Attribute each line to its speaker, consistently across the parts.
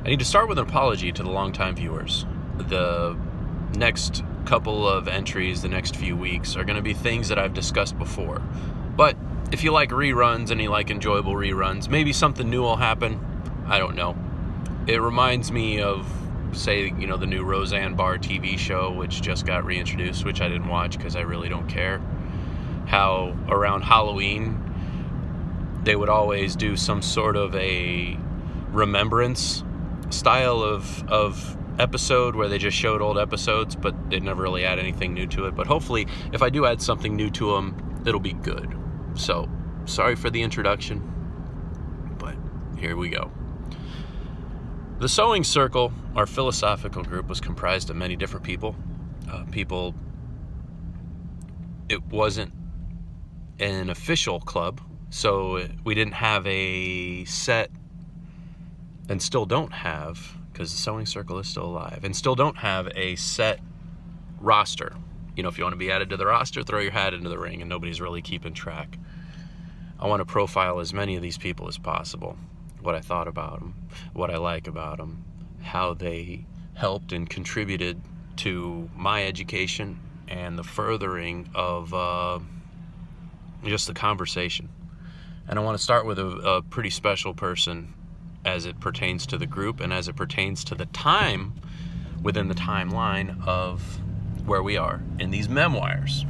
Speaker 1: I need to start with an apology to the longtime viewers. The next couple of entries, the next few weeks, are going to be things that I've discussed before. But if you like reruns and you like enjoyable reruns, maybe something new will happen. I don't know. It reminds me of, say, the new Roseanne Barr TV show, which just got reintroduced, which I didn't watch because I really don't care. How around Halloween, they would always do some sort of a remembrance style of episode where they just showed old episodes, but they'd never really add anything new to it. But hopefully, if I do add something new to them, it'll be good. So, sorry for the introduction, but here we go. The Sewing Circle, our philosophical group, was comprised of many different people. It wasn't an official club, so we didn't have a set, and still don't have, because the Sewing Circle is still alive, and still don't have a set roster. If you want to be added to the roster, throw your hat into the ring, and nobody's really keeping track. I want to profile as many of these people as possible. What I thought about them, what I like about them, how they helped and contributed to my education and the furthering of just the conversation. And I want to start with a pretty special person as it pertains to the group and as it pertains to the time within the timeline of where we are in these memoirs.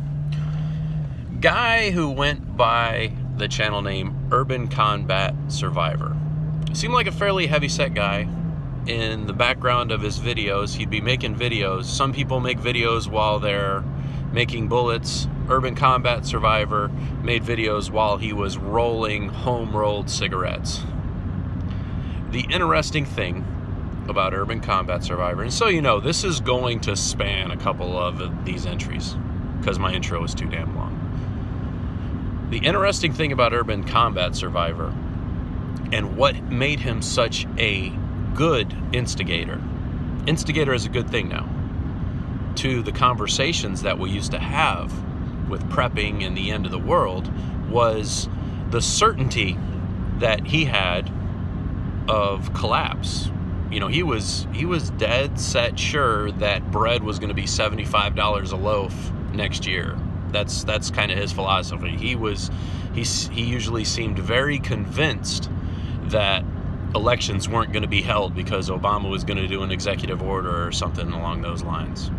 Speaker 1: Guy who went by the channel name UrbanCombatSurvivor. Seemed like a fairly heavy-set guy. In the background of his videos, he'd be making videos. Some people make videos while they're making bullets. UrbanCombatSurvivor made videos while he was rolling home-rolled cigarettes. The interesting thing about UrbanCombatSurvivor, and so you know, this is going to span a couple of these entries because my intro is too damn long. The interesting thing about UrbanCombatSurvivor and what made him such a good instigator is a good thing now, to the conversations that we used to have with prepping and the end of the world, was the certainty that he had of collapse. He was dead set sure that bread was going to be $75 a loaf next year. That's kind of his philosophy. He usually seemed very convinced that elections weren't going to be held because Obama was going to do an executive order or something along those lines.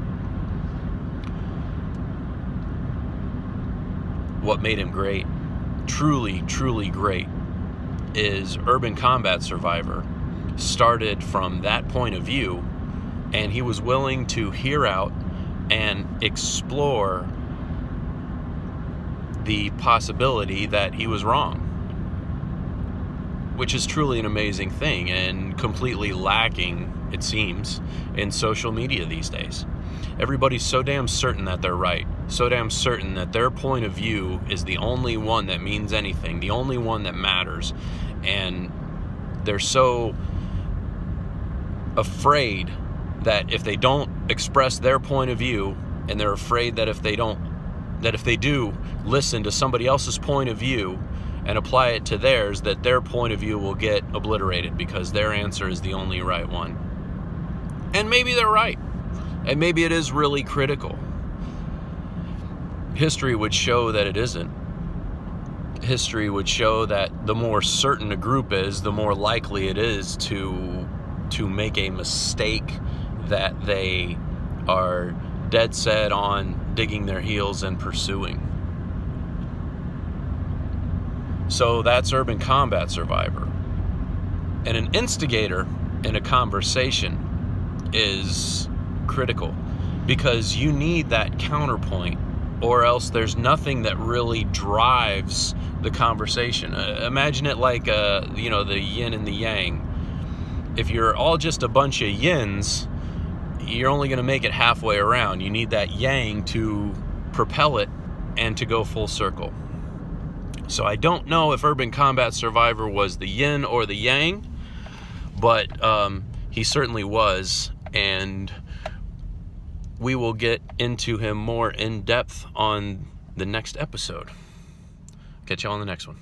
Speaker 1: What made him great, truly, truly great, is UrbanCombatSurvivor started from that point of view, and he was willing to hear out and explore the possibility that he was wrong, which is truly an amazing thing and completely lacking, it seems, in social media these days. Everybody's so damn certain that they're right, so damn certain that their point of view is the only one that means anything, the only one that matters, and they're so afraid that if they don't express their point of view, and they're afraid that if they do listen to somebody else's point of view and apply it to theirs, that their point of view will get obliterated because their answer is the only right one. And maybe they're right. And maybe it is really critical. History would show that it isn't. History would show that the more certain a group is, the more likely it is to make a mistake that they are dead set on digging their heels and pursuing. So that's UrbanCombatSurvivor. And an instigator in a conversation is critical, because you need that counterpoint, or else there's nothing that really drives the conversation. Imagine it like the yin and the yang. If you're all just a bunch of yins, you're only going to make it halfway around. You need that yang to propel it and to go full circle. So I don't know if UrbanCombatSurvivor was the yin or the yang, but he certainly was, and we will get into him more in depth on the next episode. Catch you on the next one.